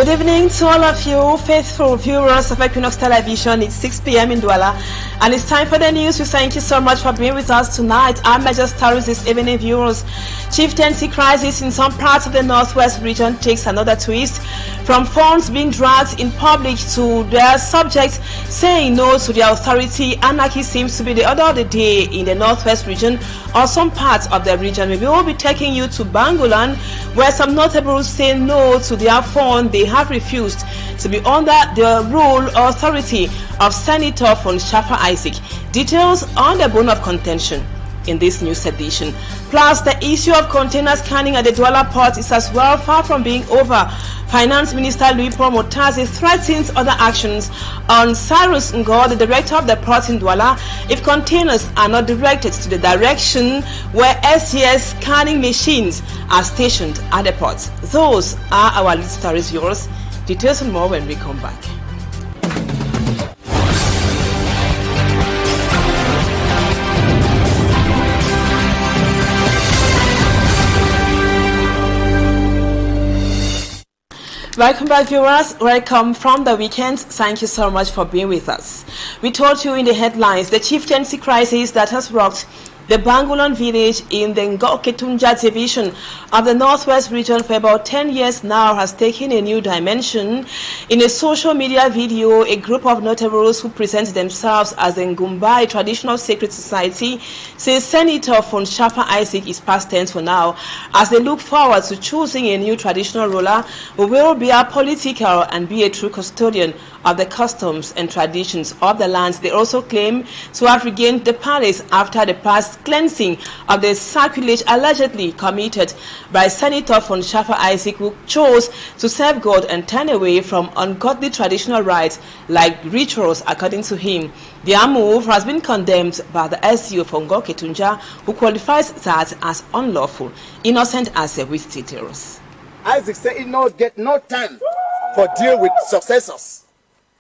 Good evening to all of you faithful viewers of Equinoxe television. It's 6 p.m. in Douala and it's time for the news. We thank you so much for being with us tonight. Our major stories this evening, viewers. Chieftaincy crisis in some parts of the northwest region takes another twist. From phones being dragged in public to their subjects saying no to the authority, anarchy seems to be the order of the day in the northwest region or some parts of the region. We will be taking you to Bangolan, where some notables say no to their phone. They have refused to be under the rule or authority of Senator von Schaffer Isaac. Details on the bone of contention in this news edition. Plus, the issue of container scanning at the Douala port is as well far from being over. Finance Minister Louis Paul Motazi threatens other actions on Cyrus Ngo, the director of the port in Douala, if containers are not directed to the direction where SCS scanning machines are stationed at the port. Those are our lead stories, viewers. Details and more when we come back. Welcome back, viewers. Welcome from the weekend. Thank you so much for being with us. We told you in the headlines the chieftaincy crisis that has rocked the Bangolan village in the Ngoketundja division of the northwest region for about 10 years now has taken a new dimension. In a social media video, a group of notables who present themselves as the Ngumba, a traditional sacred society, says Senator von Schaffer Isaac is past tense for now, as they look forward to choosing a new traditional ruler who will be apolitical and be a true custodian of the customs and traditions of the lands. They also claim to have regained the palace after the past cleansing of the sacrilege allegedly committed by Senator von Schaffer Isaac, who chose to serve God and turn away from ungodly traditional rites like rituals, according to him. Their move has been condemned by the SU of Ngoketundja, who qualifies that as unlawful. Innocent Ase with details. Isaac said he not get no time for deal with successors.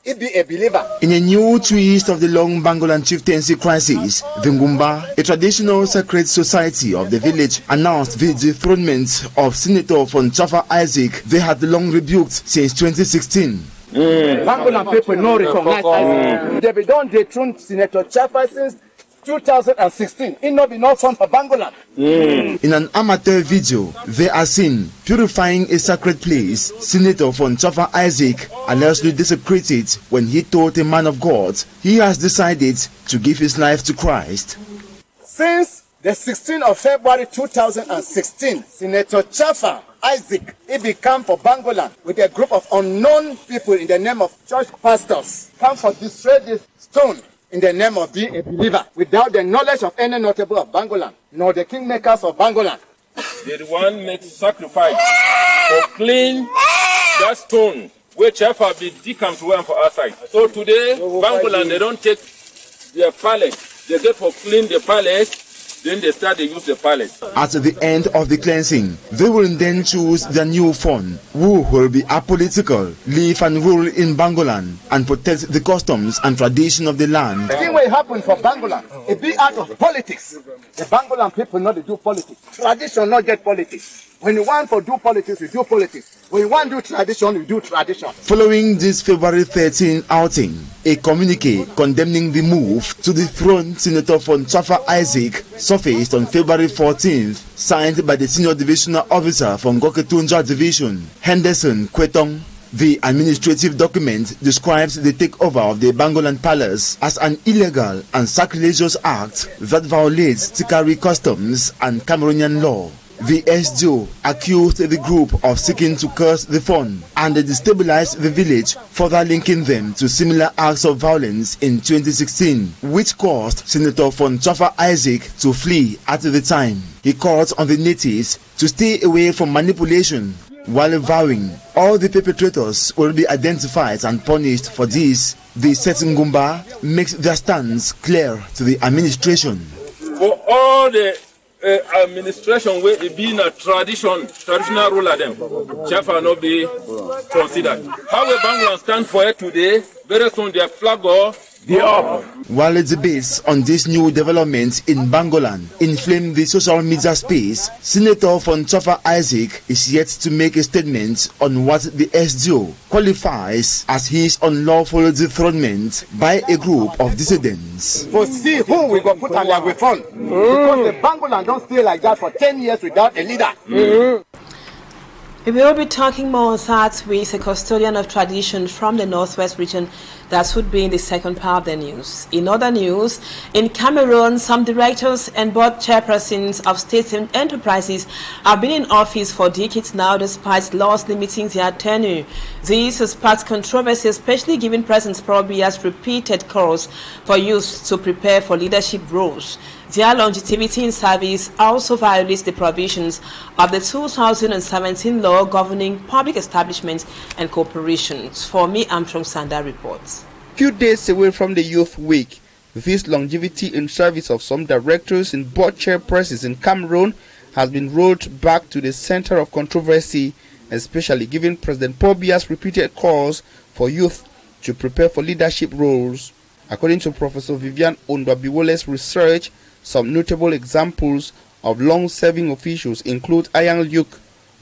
He be a believer. In a new twist of the long Bangolan chieftaincy crisis, the Ngumba, a traditional sacred society of the village, announced the dethronement of Senator von Schaffer Isaac they had long rebuked since 2016. Bangolan people no recognize Isaac. They be done dethrone Senator Schaffer since 2016. It not be no fun for Bangolan. In an amateur video, they are seen purifying a sacred place. Senator von Schaffer Isaac allegedly desecrated when he told a man of God he has decided to give his life to Christ. Since the 16th of February 2016, Senator Schaffer Isaac, he became for Bangolan with a group of unknown people in the name of church pastors, come for destroy this stone in the name of being a believer, without the knowledge of any notable of Bangolan, nor the kingmakers of Bangolan. They the one make sacrifice for clean that stone, which have been decamped to one for our side. So today, Bangolan, they don't take their palace. They get for clean the palace, then they start to use the palace. At the end of the cleansing, they will then choose their new phone, who will be apolitical, live and rule in Bangolan, and protect the customs and tradition of the land. The thing will happen for Bangolan, it be out of politics. The Bangolan people not do politics. Tradition not get politics. When you want to do politics, you do politics. When you want to do tradition, you do tradition. Following this February 13 outing, a communique condemning the move to dethrone Senator von Schaffer Isaac surfaced on February 14th, signed by the senior divisional officer from Ngoketundja Division, Henderson Kwetong. The administrative document describes the takeover of the Bangolan Palace as an illegal and sacrilegious act that violates Tikari customs and Cameroonian law. The SDO accused the group of seeking to curse the phone and destabilize the village, further linking them to similar acts of violence in 2016, which caused Senator von Schaffer Isaac to flee at the time. He called on the natives to stay away from manipulation, while vowing all the perpetrators will be identified and punished for this. The Setting Ngumba makes their stance clear to the administration. For all the administration where it being a traditional ruler them, Schaffer not be considered. How a Bangolan stand for it today, very soon their flag or While the debates on this new development in Bangolan inflame the social media space, Senator from Chafa Isaac is yet to make a statement on what the SDO qualifies as his unlawful dethronement by a group of dissidents. To see who we go put on their way front. Because the Bangolan don't stay like that for 10 years without a leader. We will be talking more on that with a custodian of tradition from the Northwest region. That would be in the second part of the news. In other news, in Cameroon, some directors and board chairpersons of state enterprises have been in office for decades now despite laws limiting their tenure. This has sparked controversy, especially given President Paul Biya's repeated calls for youth to prepare for leadership roles. Their longevity in service also violates the provisions of the 2017 law governing public establishments and corporations. For me, Armstrong Sanda reports. Few days away from the Youth Week, this longevity in service of some directors and board chairpersons in Cameroon has been rolled back to the center of controversy, especially given President Paul Biya's repeated calls for youth to prepare for leadership roles. According to Professor Vivian Ondwabiwole's research, some notable examples of long-serving officials include Ayang Luke,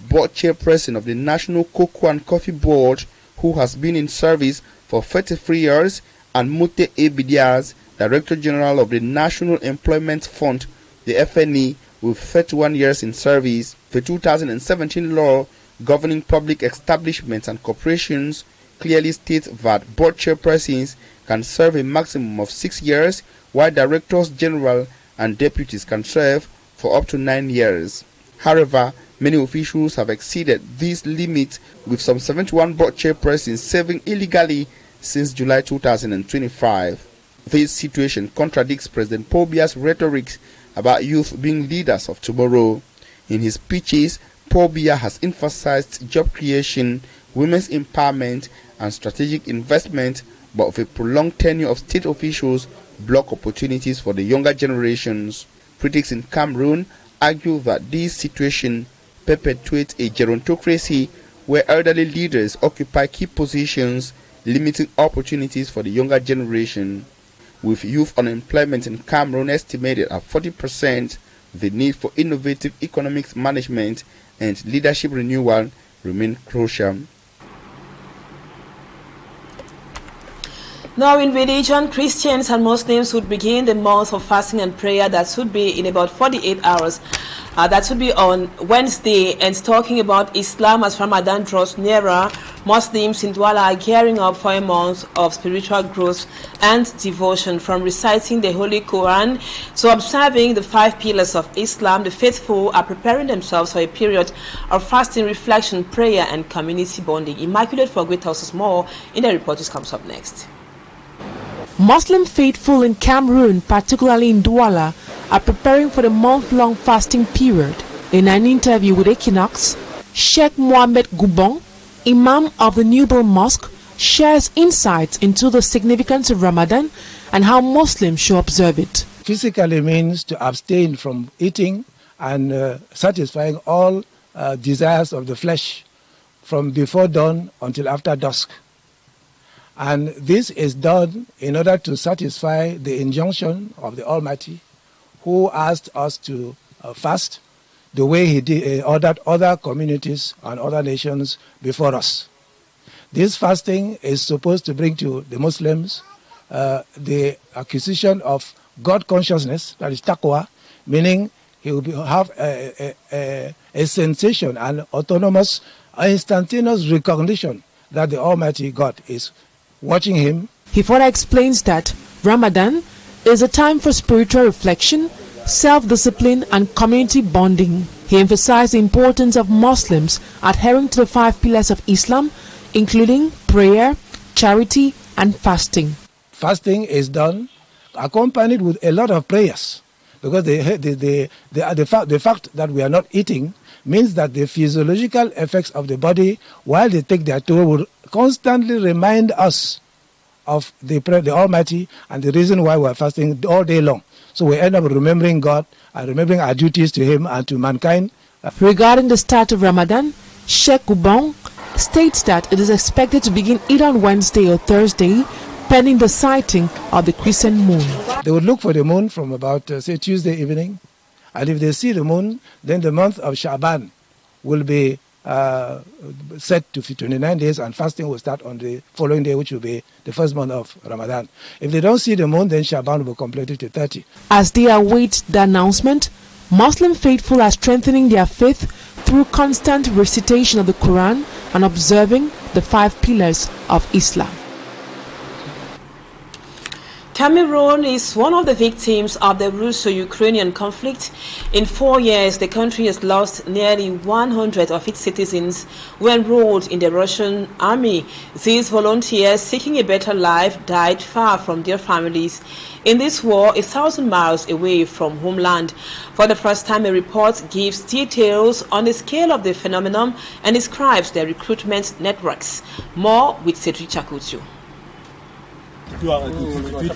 board chairperson of the National Cocoa and Coffee Board, who has been in service for 33 years, and Mute Ebidiaz, Director General of the National Employment Fund, the FNE, with 31 years in service. The 2017 law governing public establishments and corporations clearly states that board chairpersons can serve a maximum of 6 years, while directors general and deputies can serve for up to 9 years. However, many officials have exceeded these limits, with some 71 board chairpersons serving illegally since July 2025. This situation contradicts President Paul Biya's rhetoric about youth being leaders of tomorrow. In his speeches, Paul Biya has emphasized job creation, women's empowerment, and strategic investment, but with a prolonged tenure of state officials block opportunities for the younger generations. Critics in Cameroon argue that this situation perpetuates a gerontocracy where elderly leaders occupy key positions, limiting opportunities for the younger generation. With youth unemployment in Cameroon estimated at 40%, the need for innovative economic management and leadership renewal remain crucial. Now in religion, Christians and Muslims would begin the month of fasting and prayer that would be in about 48 hours. That would be on Wednesday. And talking about Islam, as Ramadan draws nearer, Muslims in Douala are gearing up for a month of spiritual growth and devotion. From reciting the Holy Quran to observing the 5 pillars of Islam, the faithful are preparing themselves for a period of fasting, reflection, prayer, and community bonding. Immaculate Forgwe tells us more in the report which comes up next. Muslim faithful in Cameroon, particularly in Douala, are preparing for the month-long fasting period. In an interview with Equinoxe, Sheikh Mohammed Goubon, Imam of the Newborn Mosque, shares insights into the significance of Ramadan and how Muslims should observe it. Physically means to abstain from eating and satisfying all desires of the flesh from before dawn until after dusk. And this is done in order to satisfy the injunction of the Almighty, who asked us to fast the way He ordered other communities and other nations before us. This fasting is supposed to bring to the Muslims the acquisition of God consciousness, that is taqwa, meaning he will have a sensation, an autonomous, instantaneous recognition that the Almighty God is watching him. He further explains that Ramadan is a time for spiritual reflection, self-discipline, and community bonding. He emphasized the importance of Muslims adhering to the 5 pillars of Islam, including prayer, charity, and fasting. Fasting is done accompanied with a lot of prayers, because the fact that we are not eating means that the physiological effects of the body, while they take their toll, will constantly remind us of the Almighty and the reason why we are fasting all day long. So we end up remembering God and remembering our duties to Him and to mankind. Regarding the start of Ramadan, Sheikh Goubon states that it is expected to begin either on Wednesday or Thursday, pending the sighting of the crescent moon. They would look for the moon from about, say, Tuesday evening. And if they see the moon, then the month of Shaban will be set to 29 days, and fasting will start on the following day, which will be the first month of Ramadan. If they don't see the moon, then Shaban will complete it to 30. As they await the announcement, Muslim faithful are strengthening their faith through constant recitation of the Quran and observing the 5 pillars of Islam. Cameroon is one of the victims of the Russo-Ukrainian conflict. In 4 years, the country has lost nearly 100 of its citizens who enrolled in the Russian army. These volunteers seeking a better life died far from their families in this war 1,000 miles away from homeland. For the first time, a report gives details on the scale of the phenomenon and describes their recruitment networks. More with Cedric Chakutu.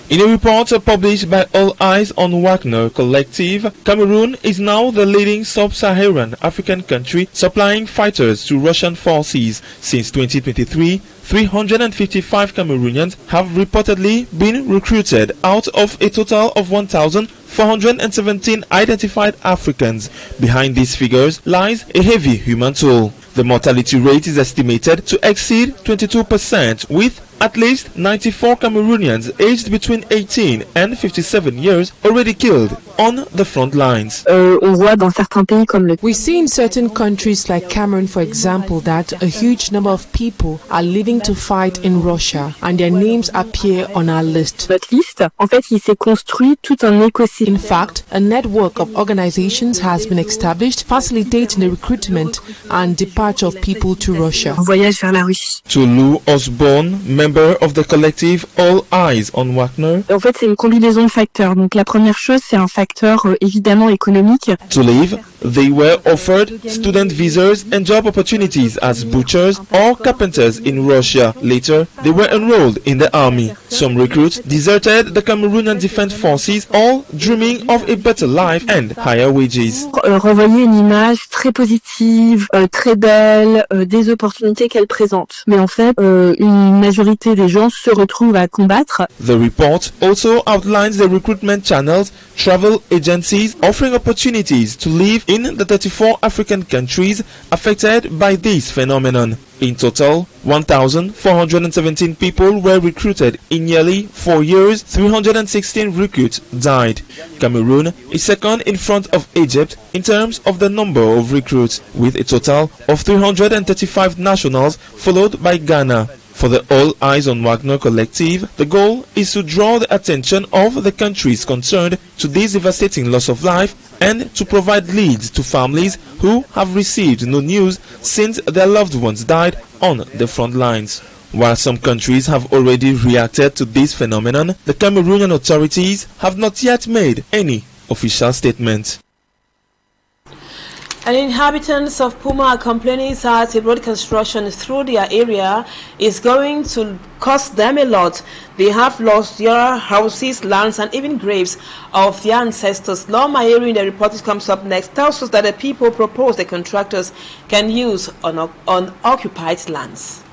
In a report published by All Eyes on Wagner Collective, Cameroon is now the leading sub-Saharan African country supplying fighters to Russian forces. Since 2023, 355 Cameroonians have reportedly been recruited out of a total of 1,417 identified Africans. Behind these figures lies a heavy human toll. The mortality rate is estimated to exceed 22%, with at least 94 Cameroonians aged between 18 and 57 years already killed on the front lines. We see in certain countries like Cameroon, for example, that a huge number of people are leaving to fight in Russia and their names appear on our list. In fact, a network of organizations has been established facilitating the recruitment and departure of people to Russia. Tulu Osborne, member of the collective All Eyes on Wagner. C'est une combinaison de facteurs. Donc la première chose, c'est un facteur évidemment économique. To leave, they were offered student visas and job opportunities as butchers or carpenters in Russia. Later, they were enrolled in the army. Some recruits deserted the Cameroonian Defense Forces, all dreaming of a better life and higher wages. Renvoyer une image très positive, très belle, des opportunités qu'elle présente. Mais en fait, une majorité des gens se retrouvent à combattre. The report also outlines the recruitment channels, travel agencies offering opportunities to live in the 34 African countries affected by this phenomenon. In total, 1,417 people were recruited in nearly 4 years. 316 recruits died. Cameroon is second in front of Egypt in terms of the number of recruits, with a total of 335 nationals, followed by Ghana. For the All Eyes on Wagner collective, the goal is to draw the attention of the countries concerned to this devastating loss of life and to provide leads to families who have received no news since their loved ones died on the front lines. While some countries have already reacted to this phenomenon, the Cameroonian authorities have not yet made any official statement. And inhabitants of Puma are complaining that a road construction through their area is going to cost them a lot. They have lost their houses, lands, and even graves of their ancestors. Law Mayeri in the report that comes up next tells us that the people propose the contractors can use on occupied lands.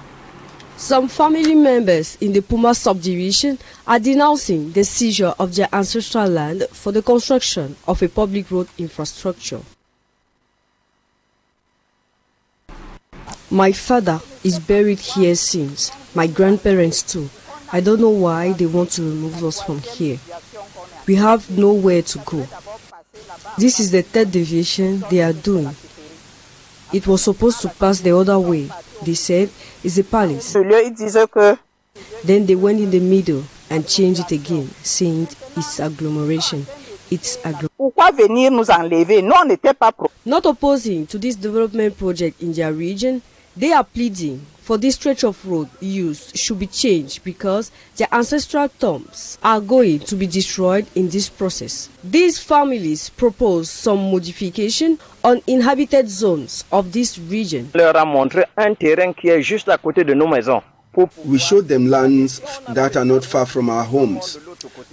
Some family members in the Puma subdivision are denouncing the seizure of their ancestral land for the construction of a public road infrastructure. My father is buried here since, my grandparents too. I don't know why they want to remove us from here. We have nowhere to go. This is the third deviation they are doing. It was supposed to pass the other way. They said it's a palace. Then they went in the middle and changed it again, saying it's agglomeration. Not opposing to this development project in their region, they are pleading for this stretch of road used should be changed because their ancestral tombs are going to be destroyed in this process. These families propose some modification on inhabited zones of this region. We showed them lands that are not far from our homes.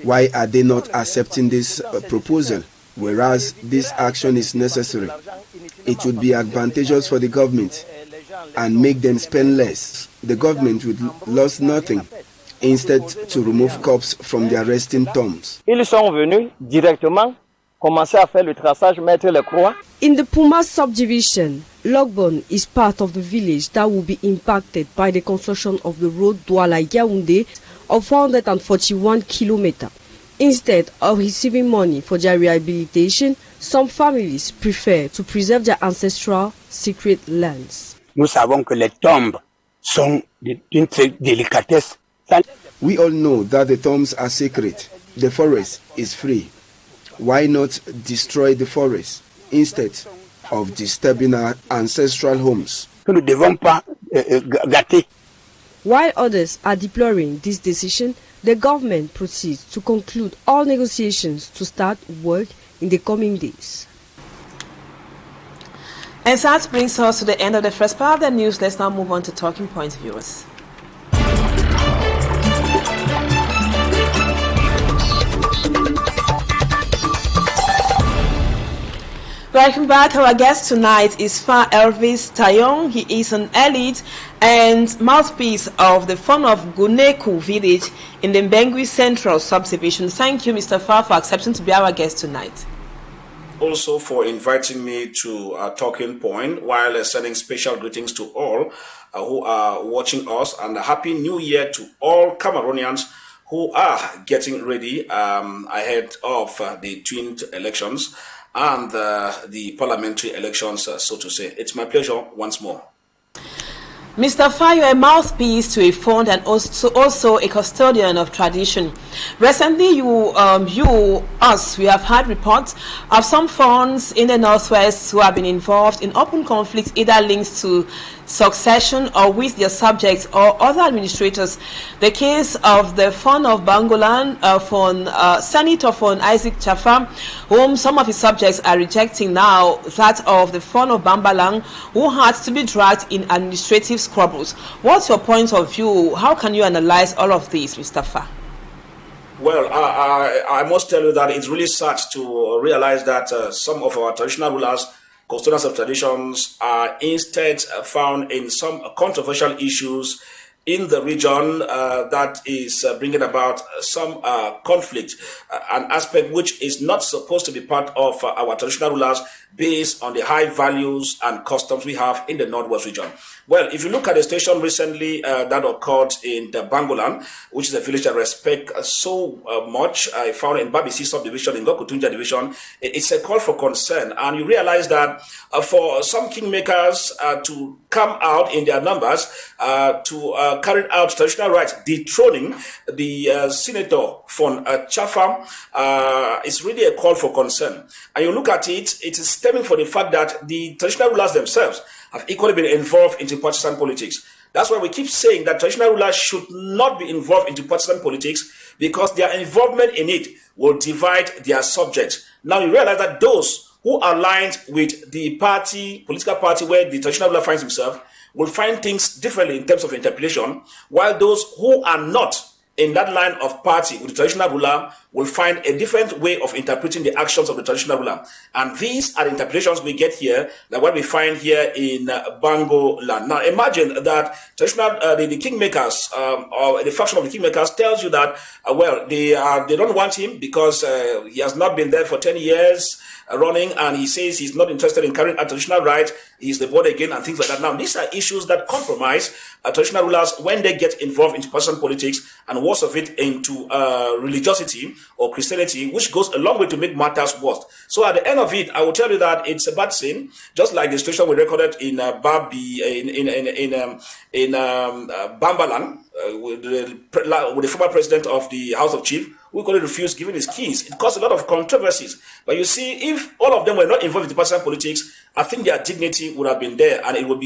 Why are they not accepting this proposal? Whereas this action is necessary. It would be advantageous for the government and make them spend less. The government would lose nothing. instead to remove crops from their resting tombs. Ils sont venus directement commencer à faire le traçage, mettre les croix. In the Puma subdivision, Logbon is part of the village that will be impacted by the construction of the road Douala-Yaoundé of 441 kilometers. Instead of receiving money for their rehabilitation, some families prefer to preserve their ancestral secret lands. Nous savons que les tombes sont d'une délicatesse. We all know that the tombs are sacred. The forest is free. Why not destroy the forest instead of disturbing our ancestral homes? Nous ne devons pas gâter. While others are deploring this decision, the government proceeds to conclude all negotiations to start work in the coming days. And so that brings us to the end of the first part of the news. Let's now move on to talking points, viewers. Welcome back. Our guest tonight is FAH Elvis TAYONG. He is an elite and mouthpiece of the fund of Guneku village in the Mbengwi Central Subdivision. Thank you, Mr. FAH, for accepting to be our guest tonight. Also for inviting me to Talking Point, while sending special greetings to all who are watching us, and a Happy New Year to all Cameroonians who are getting ready ahead of the twin elections and the parliamentary elections, so to say. It's my pleasure once more. Mr. FAH, you are a mouthpiece to a fund and also a custodian of tradition. Recently, we have had reports of some funds in the Northwest who have been involved in open conflicts, either linked to succession or with their subjects or other administrators. The case of the fund of Bangolan, Senator von Isaac Chafa, whom some of his subjects are rejecting now, that of the fund of Bambalang, who had to be dragged in administrative squabbles. What's your point of view? How can you analyze all of this, Mr. FAH? Well, I must tell you that it's really sad to realize that some of our traditional rulers, custodians of traditions, are instead found in some controversial issues in the region that is bringing about some conflict, an aspect which is not supposed to be part of our traditional rulers based on the high values and customs we have in the Northwest region. Well, if you look at the situation recently that occurred in the Bangolan, which is a village I respect so much, I found in Babisi subdivision, in Gokutunja division, it's a call for concern. And you realize that for some kingmakers to come out in their numbers to carry out traditional rights, dethroning the senator von Chafa, is really a call for concern. And you look at it, it is stemming from the fact that the traditional rulers themselves have equally been involved into partisan politics. That's why we keep saying that traditional rulers should not be involved into partisan politics, because their involvement in it will divide their subjects. Now you realize that those who are aligned with the party, political party where the traditional ruler finds himself, will find things differently in terms of interpretation, while those who are not in that line of party with the traditional ruler will find a different way of interpreting the actions of the traditional ruler. And these are the interpretations we get here, like what we find here in Bangolan. Now imagine that traditional, the kingmakers, or the faction of the kingmakers tells you that, well, they don't want him because he has not been there for 10 years running, and he says he's not interested in carrying out traditional rights, he's the board again, and things like that. Now, these are issues that compromise traditional rulers when they get involved into partisan politics, and worse of it, into religiosity or Christianity, which goes a long way to make matters worse. So at the end of it, I will tell you that it's a bad sin, just like the situation we recorded in Bambalang, with the former president of the House of Chiefs, who could refuse giving his keys. It caused a lot of controversies. But you see, if all of them were not involved in partisan politics, I think their dignity would have been there, and it would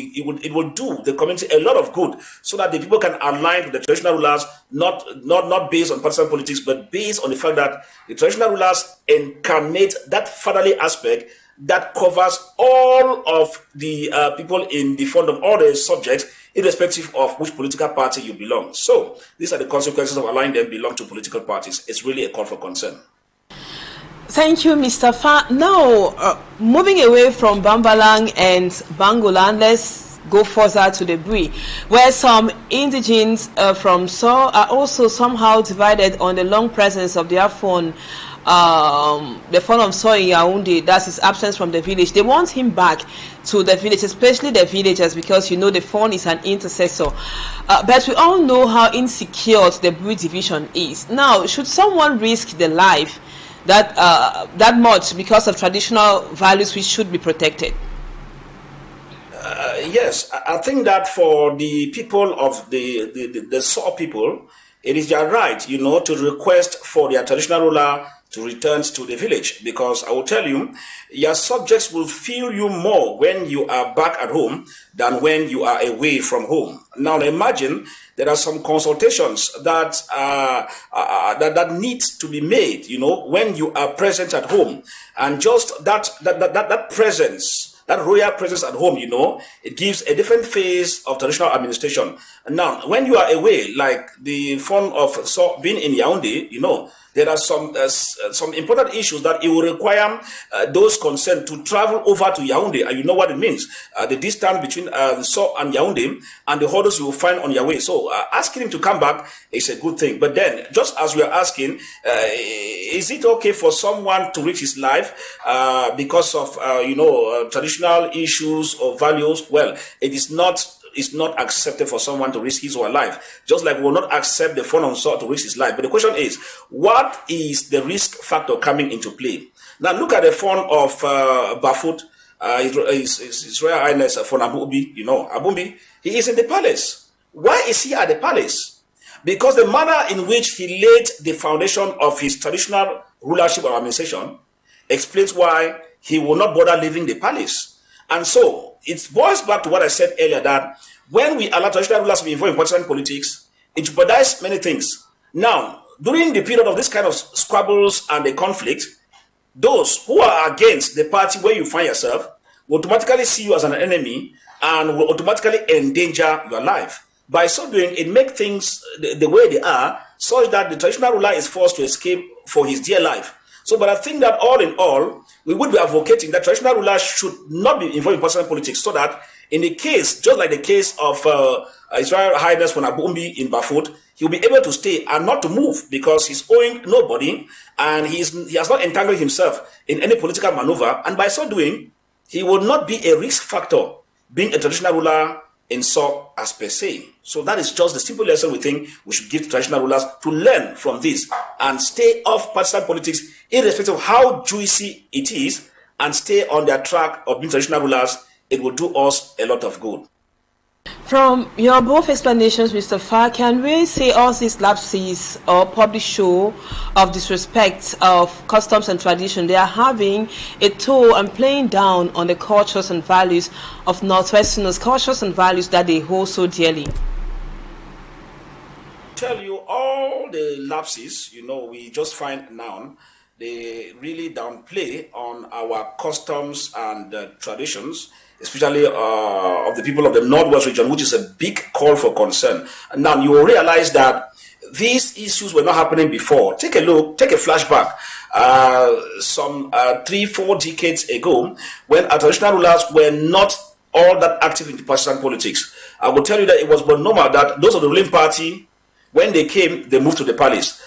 do the community a lot of good, so that the people can align with the traditional rulers, not based on partisan politics, but based on the fact that the traditional rulers incarnate that fatherly aspect that covers all of the people in the fund of all the subjects, irrespective of which political party you belong. So these are the consequences of allowing them belong to political parties. It's really a call for concern. Thank you, Mr. FAH. Now, moving away from Bambalang and Bangolan, let's go further to the Bui, where some indigenes from So are also somehow divided on the long presence of their phone. The phone of So in Yaoundé, that's his absence from the village. They want him back to the village, especially the villagers, because you know the phone is an intercessor. But we all know how insecure the Bui division is. Now, should someone risk their life that much because of traditional values which should be protected? Yes, I think that for the people of the Saw people, it is their right, you know, to request for their traditional ruler to return to the village, because I will tell you, your subjects will feel you more when you are back at home than when you are away from home. Now imagine there are some consultations that that needs to be made, you know, when you are present at home, and just that presence, that royal presence at home, you know, it gives a different phase of traditional administration. And now, when you are away, like the fun of being in Yaoundé, you know, there are some important issues that it will require those concerned to travel over to Yaoundé, and you know what it means. The distance between So and Yaoundé and the hurdles you will find on your way. So asking him to come back is a good thing. But then, just as we are asking, is it okay for someone to risk his life because of, traditional issues or values? Well, it's not accepted for someone to risk his or her life. Just like we will not accept the phone on So to risk his life. But the question is, what is the risk factor coming into play? Now look at the phone of Bafut, His Royal Highness for Abumbi. You know, Abumbi, he is in the palace. Why is he at the palace? Because the manner in which he laid the foundation of his traditional rulership or administration explains why he will not bother leaving the palace. And so it boils back to what I said earlier, that when we allow traditional rulers to be involved in partisan politics, it jeopardizes many things. Now, during the period of this kind of squabbles and the conflict, those who are against the party where you find yourself will automatically see you as an enemy and will automatically endanger your life. By so doing, it makes things the way they are, such that the traditional ruler is forced to escape for his dear life. So, but I think that all in all, we would be advocating that traditional rulers should not be involved in personal politics, so that in the case, just like the case of His Royal Highness von Abumbi in Bafut, he'll be able to stay and not to move because he's owing nobody and he has not entangled himself in any political maneuver. And by so doing, he will not be a risk factor being a traditional ruler in So as per se. So that is just the simple lesson we think we should give to traditional rulers to learn from this and stay off partisan politics, irrespective of how juicy it is, and stay on their track of being traditional rulers. It will do us a lot of good. From your both explanations, Mr. Fa, can we say all these lapses or public show of disrespect of customs and tradition, they are having a toll and playing down on the cultures and values of Northwesterners, cultures and values that they hold so dearly? Tell you all the lapses, you know, we just find now, they really downplay on our customs and traditions, especially of the people of the Northwest region, which is a big call for concern. And now you will realize that these issues were not happening before. Take a look, take a flashback. Some 3-4 decades ago, when our traditional rulers were not all that active in partisan politics, I will tell you that it was but normal that those of the ruling party, when they came, they moved to the palace,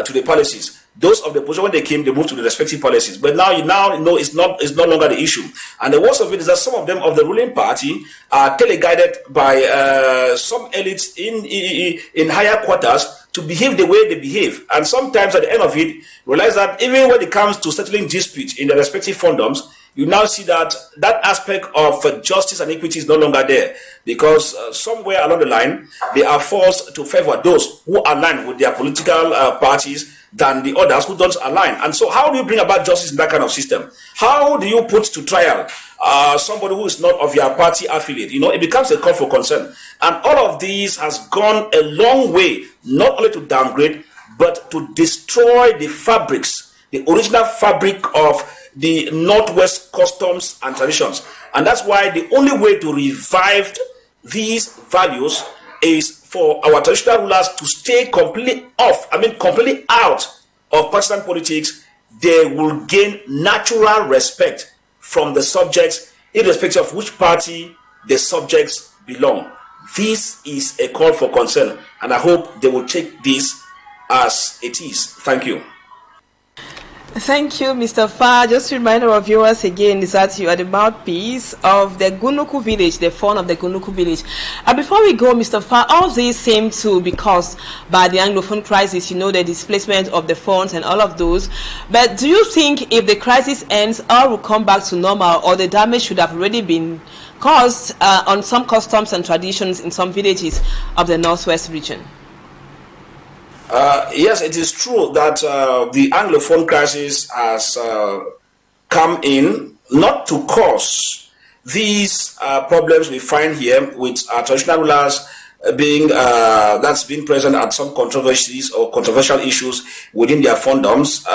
to the palaces. Those of the opposition, when they came, they moved to the respective palaces. But now you know it's no longer the issue. And the worst of it is that some of them of the ruling party are teleguided by some elites in higher quarters to behave the way they behave. And sometimes at the end of it, realize that even when it comes to settling disputes in the respective fondoms, you now see that that aspect of justice and equity is no longer there, because somewhere along the line, they are forced to favor those who align with their political parties than the others who don't align. And so how do you bring about justice in that kind of system? How do you put to trial somebody who is not of your party affiliate? You know, it becomes a call for concern. And all of these has gone a long way, not only to downgrade, but to destroy the fabrics, the original fabric of the Northwest customs and traditions. And that's why the only way to revive these values is for our traditional rulers to stay completely out of partisan politics. They will gain natural respect from the subjects, irrespective of which party the subjects belong. This is a call for concern, and I hope they will take this as it is. Thank you. Thank you, Mr. Fa. Just to remind our viewers again is that you are the mouthpiece of the Guneku village, the fund of the Guneku village. Before we go, Mr. Fa, all these seem to be caused by the Anglophone crisis, you know, the displacement of the funds and all of those. But do you think if the crisis ends, all will come back to normal, or the damage should have already been caused on some customs and traditions in some villages of the Northwest region? Yes, it is true that the Anglophone crisis has come in not to cause these problems we find here with traditional rulers being present at some controversies or controversial issues within their fondoms,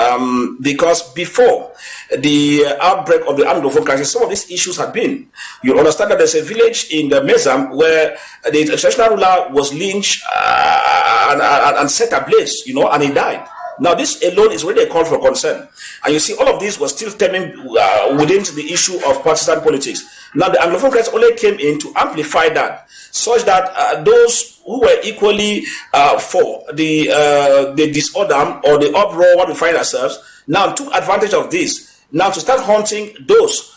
because before the outbreak of the Anglophone crisis, some of these issues had been. You understand that there's a village in the Mezam where the traditional ruler was lynched and set ablaze, you know, and he died. Now, this alone is really a call for concern. And you see, all of this was still stemming within the issue of partisan politics. Now, the Anglophone crisis only came in to amplify that, such that those who were equally for the disorder or the uproar what we find ourselves now took advantage of this, now to start haunting those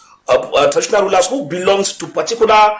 traditional rulers who belongs to particular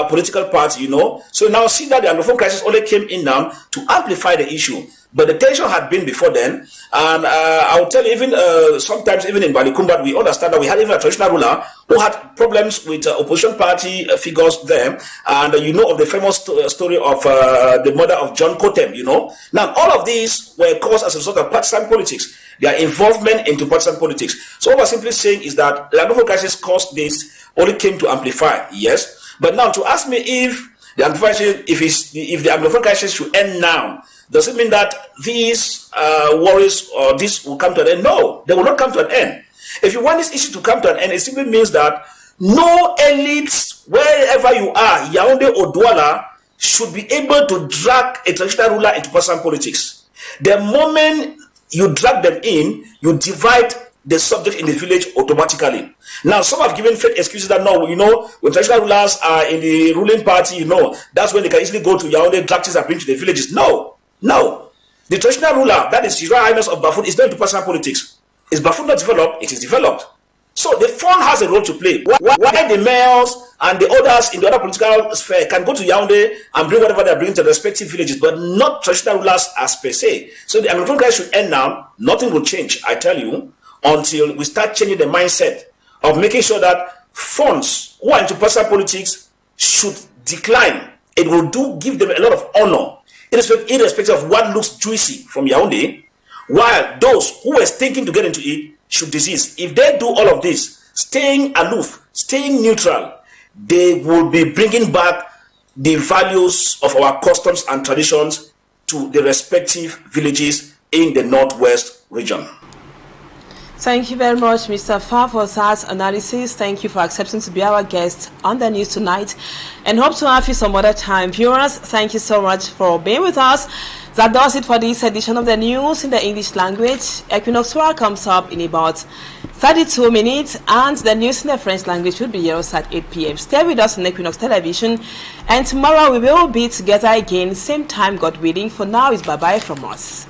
political party, you know. So now see that the Anglophone crisis only came in now to amplify the issue. But the tension had been before then, and I will tell you, even sometimes even in Balikumbat, we understand that we had even a traditional ruler who had problems with opposition party figures there, and you know of the famous story of the murder of John Kotem, you know. Now, all of these were caused as a result of partisan politics, their involvement into partisan politics. So what we're simply saying is that the Anglophone crisis caused this, only came to amplify, yes. But now to ask me if the Anglophone crisis should end now, does it mean that these worries or this will come to an end? No, they will not come to an end. If you want this issue to come to an end, it simply means that no elites, wherever you are, Yaoundé or Douala, should be able to drag a traditional ruler into partisan politics. The moment you drag them in, you divide the subject in the village automatically. Now, some have given fake excuses that no, you know, when traditional rulers are in the ruling party, you know, that's when they can easily go to Yaoundé, drag things and bring to the villages. No. The traditional ruler, that is His Royal Highness of Bafun, is not into personal politics. Is Bafun not developed? It is developed. So the fund has a role to play. Why the mayors and the others in the other political sphere can go to Yaoundé and bring whatever they are bringing to the respective villages, but not traditional rulers as per se. So the Anglophone crisis should end now. Nothing will change, I tell you, until we start changing the mindset of making sure that funds who are into personal politics should decline. It will give them a lot of honor, irrespective of what looks juicy from Yaoundé, while those who were thinking to get into it should desist. If they do all of this, staying aloof, staying neutral, they will be bringing back the values of our customs and traditions to the respective villages in the Northwest region. Thank you very much, Mr. Fa, for that analysis. Thank you for accepting to be our guest on the news tonight, and hope to have you some other time. Viewers, thank you so much for being with us. That does it for this edition of the news in the English language. Equinoxe comes up in about 32 minutes, and the news in the French language will be yours at 8 p.m. Stay with us on Equinoxe Television, and tomorrow we will be together again, same time, God willing. For now, it's bye-bye from us.